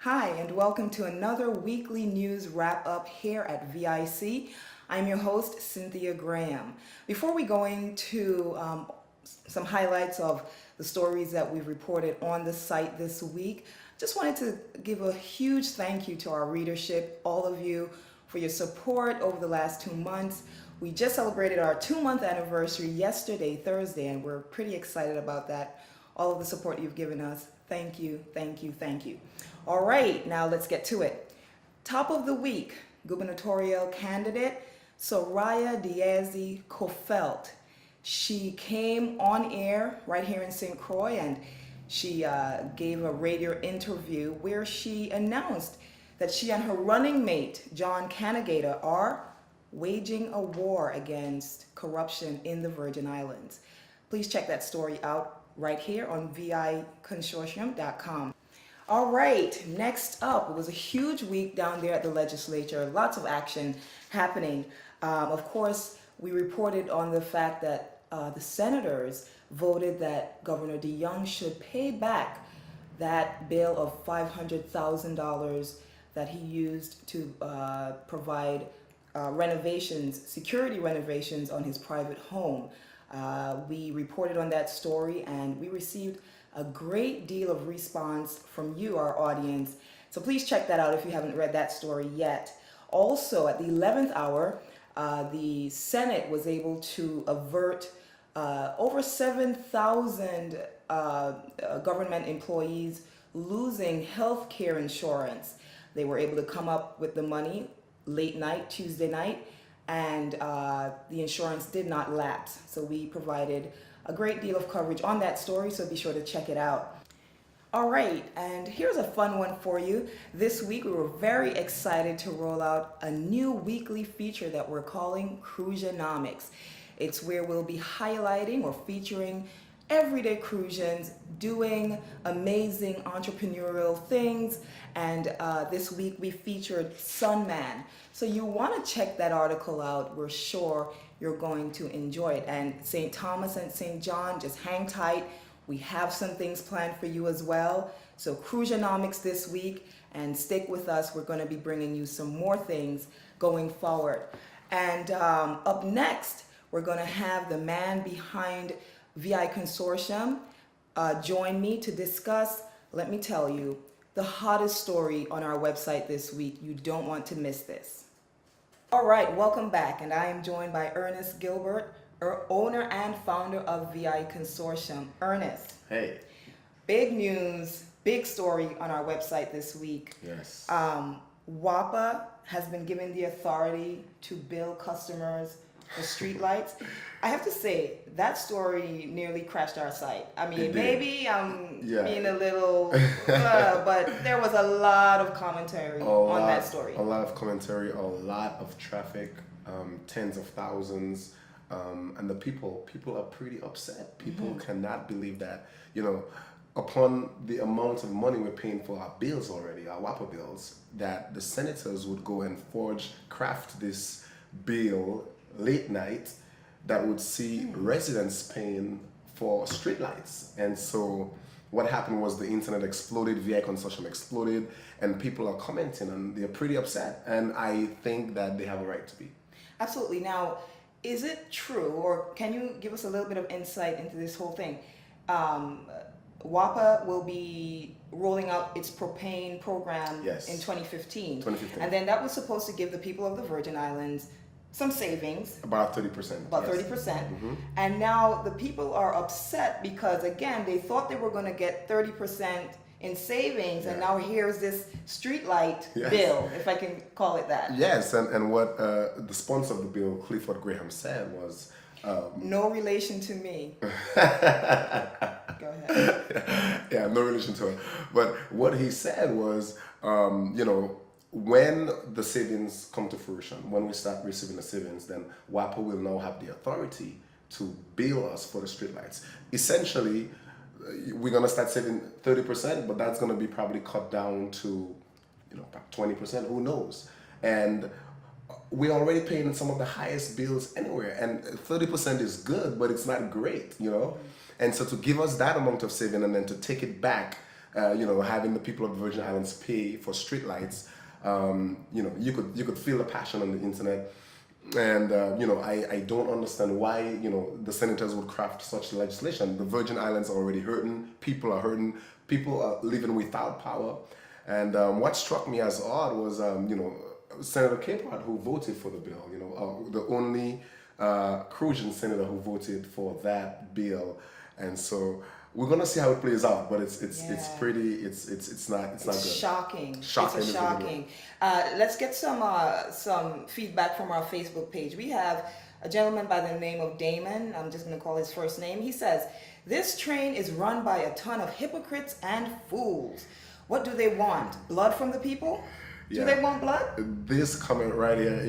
Hi, and welcome to another weekly news wrap-up here at VIC. I'm your host, Cynthia Graham. Before we go into some highlights of the stories that we've reported on the site this week, just wanted to give a huge thank you to our readership, all of you, for your support over the last 2 months. We just celebrated our 2-month anniversary yesterday, Thursday, and we're pretty excited about that. All of the support you've given us. Thank you, thank you, thank you. All right, now let's get to it. Top of the week, gubernatorial candidate Soraya Diaz-Kofelt. She came on air right here in St. Croix, and she gave a radio interview where she announced that she and her running mate, John Canagater, are waging a war against corruption in the Virgin Islands. Please check that story out right here on viconsortium.com. All right, next up, it was a huge week down there at the legislature. Lots of action happening. Of course, we reported on the fact that the senators voted that Governor DeYoung should pay back that bill of $500,000 that he used to provide renovations, security renovations on his private home. We reported on that story and we received a great deal of response from you, our audience. So please check that out if you haven't read that story yet. Also, at the 11th hour, the Senate was able to avert over 7,000 government employees losing health care insurance. They were able to come up with the money late night, Tuesday night, and the insurance did not lapse. So we provided a great deal of coverage on that story, so be sure to check it out. All right, and here's a fun one for you. This week we were very excited to roll out a new weekly feature that we're calling Cruisionomics. It's where we'll be highlighting or featuring everyday Cruisians doing amazing entrepreneurial things, and this week we featured Sunman. So you want to check that article out. We're sure you're going to enjoy it. And St. Thomas and St. John, just hang tight. We have some things planned for you as well. So Cruisionomics this week, and stick with us. We're going to be bringing you some more things going forward. And up next, we're going to have the man behind VI Consortium join me to discuss, let me tell you, the hottest story on our website this week. You don't want to miss this. All right, welcome back, and I am joined by Ernest Gilbert, owner and founder of VI Consortium. Ernest. Hey. Big news, big story on our website this week. Yes. WAPA has been given the authority to bill customers for streetlights. I have to say, that story nearly crashed our site. I mean, maybe I'm being a little, but there was a lot of commentary on that story. A lot of commentary, a lot of traffic, tens of thousands, and the people are pretty upset. People cannot believe that, upon the amount of money we're paying for our bills already, our WAPA bills, that the senators would go and craft this bill late night that would see residents paying for streetlights. And so what happened was the internet exploded, VI Consortium exploded, and people are commenting and they're pretty upset. And I think that they have a right to be. Absolutely. Now, is it true, or can you give us a little bit of insight into this whole thing? WAPA will be rolling out its propane program in 2015. And then that was supposed to give the people of the Virgin Islands some savings. About 30%. About 30%. And now the people are upset because, again, they thought they were going to get 30% in savings, and now here's this streetlight bill, if I can call it that. Yes, and what the sponsor of the bill, Clifford Graham, said was... no relation to me. Go ahead. Yeah, no relation to her. But what he said was, when the savings come to fruition, when we start receiving the savings, then WAPA will now have the authority to bill us for the streetlights. Essentially, we're going to start saving 30%, but that's going to be probably cut down to 20%, who knows. And we're already paying some of the highest bills anywhere, and 30% is good, but it's not great, And so to give us that amount of saving and then to take it back having the people of the Virgin Islands pay for streetlights. You could feel the passion on the internet. And I don't understand why the senators would craft such legislation. The Virgin Islands are already hurting. People are hurting. People are living without power. And what struck me as odd was Senator Capehart, who voted for the bill. The only Crucian senator who voted for that bill. And so we're gonna see how it plays out, but it's pretty. It's not good. Shocking. It's Shocking. shocking. Let's get some feedback from our Facebook page. We have a gentleman by the name of Damon. I'm just gonna call his first name. He says, "This train is run by a ton of hypocrites and fools. What do they want? Blood from the people? Do they want blood?" This comment right here,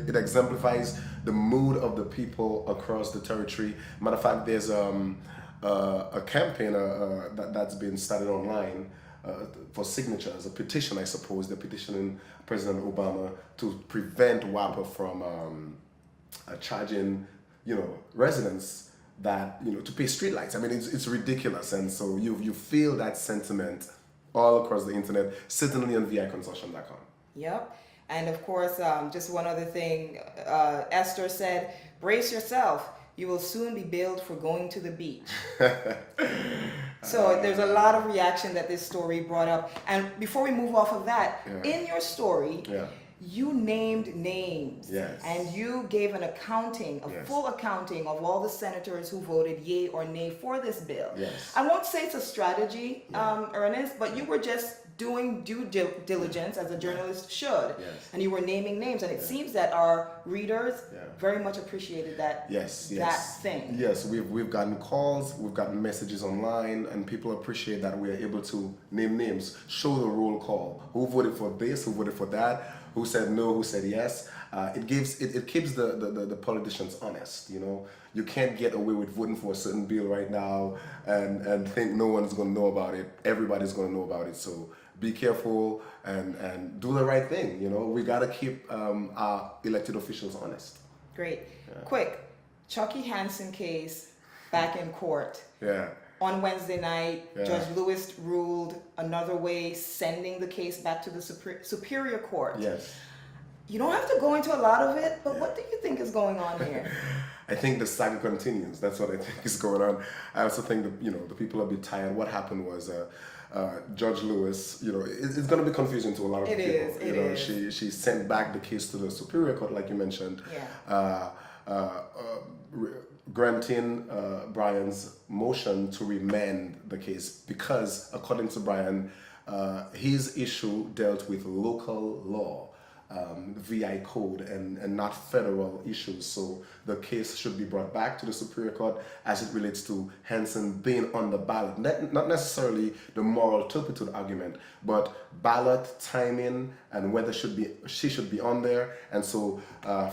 it exemplifies the mood of the people across the territory. Matter of fact, there's a campaign that's been started online for signatures, a petition, I suppose. They're petitioning President Obama to prevent WAPA from charging, residents that, to pay streetlights. I mean, it's ridiculous. And so you feel that sentiment all across the internet, certainly on viconsortium.com. Yep. And of course, just one other thing, Esther said, "Brace yourself. You will soon be billed for going to the beach." So there's a lot of reaction that this story brought up. And before we move off of that, in your story, you named names. Yes. And you gave an accounting, full accounting of all the senators who voted yay or nay for this bill. Yes. I won't say it's a strategy, Ernest, but you were just doing due diligence as a journalist should. Yes. And you were naming names. And it seems that our readers very much appreciated that, that thing. Yes, we've gotten calls, we've gotten messages online, and people appreciate that we are able to name names, show the roll call. Who voted for this, who voted for that, who said no, who said yes. It keeps the politicians honest. You can't get away with voting for a certain bill right now and think no one's going to know about it. Everybody's going to know about it. So be careful and do the right thing. We got to keep our elected officials honest. Great. Quick, Chucky Hansen case back in court. Yeah. On Wednesday night, Judge Lewis ruled another way, sending the case back to the Superior Court. Yes. You don't have to go into a lot of it, but what do you think is going on here? I think the saga continues. That's what I think is going on. I also think that the people are a bit tired. What happened was Judge Lewis. It's going to be confusing to a lot of people. It is. She sent back the case to the Superior Court, like you mentioned. Yeah. Granting Brian's motion to remand the case because, according to Brian, his issue dealt with local law, VI code, and not federal issues. So the case should be brought back to the Superior Court as it relates to Hansen being on the ballot. Not necessarily the moral turpitude argument, but ballot timing and whether she should be on there. And so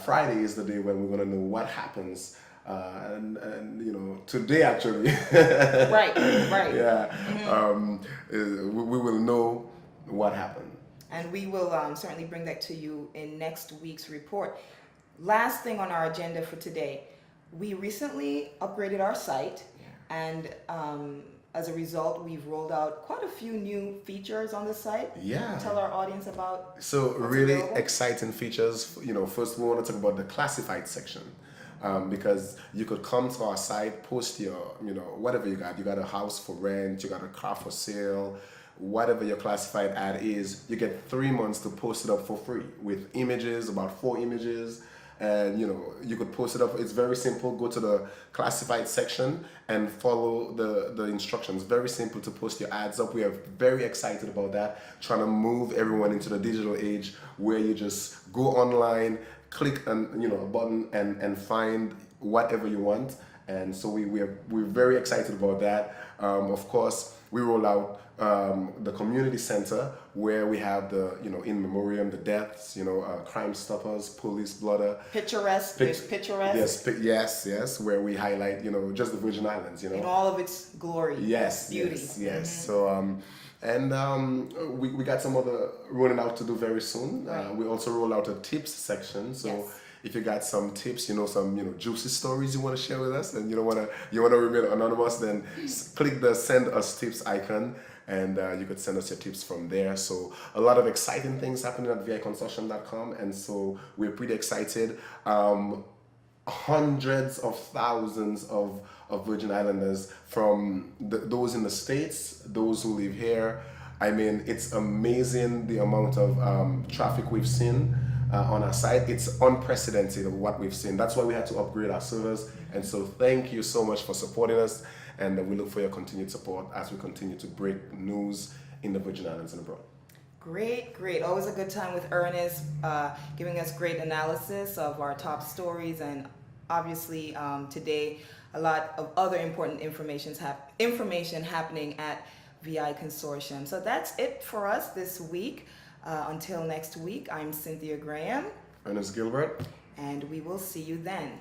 Friday is the day when we're going to know what happens. And today actually. Right. Yeah. Mm-hmm. We will know what happened. And we will certainly bring that to you in next week's report. Last thing on our agenda for today, we recently upgraded our site, and as a result, we've rolled out quite a few new features on the site. Yeah. Tell our audience about. So really exciting features. First we want to talk about the classified section. Because you could come to our site, post your, whatever you got. You got a house for rent, you got a car for sale, whatever your classified ad is, you get 3 months to post it up for free with images, about 4 images. And you could post it up. It's very simple. Go to the classified section and follow the instructions. Very simple to post your ads up. We are very excited about that. Trying to move everyone into the digital age where you just go online, click on a button and find whatever you want. And so we're very excited about that. Of course, we roll out the community center where we have the in memoriam, the deaths, Crime Stoppers, Police Blotter, picturesque. There's picturesque. Yes, where we highlight just the Virgin Islands, in all of its glory. Yes, beauty. Yes. Mm-hmm. So we got some other rolling out to do very soon. Right. We also roll out a tips section. So if you got some tips, some juicy stories you want to share with us, and you want to remain anonymous, then click the send us tips icon, and you could send us your tips from there. So a lot of exciting things happening at viconsortium.com, and so we're pretty excited. Hundreds of thousands of Virgin Islanders, from those in the States, those who live here. I mean, it's amazing the amount of traffic we've seen on our site. It's unprecedented of what we've seen. That's why we had to upgrade our servers. And so thank you so much for supporting us. And we look for your continued support as we continue to break news in the Virgin Islands and abroad. Great. Always a good time with Ernest, giving us great analysis of our top stories, and obviously today a lot of other important information happening at VI Consortium. So that's it for us this week. Until next week, I'm Cynthia Graham. Ernest Gilbert. And we will see you then.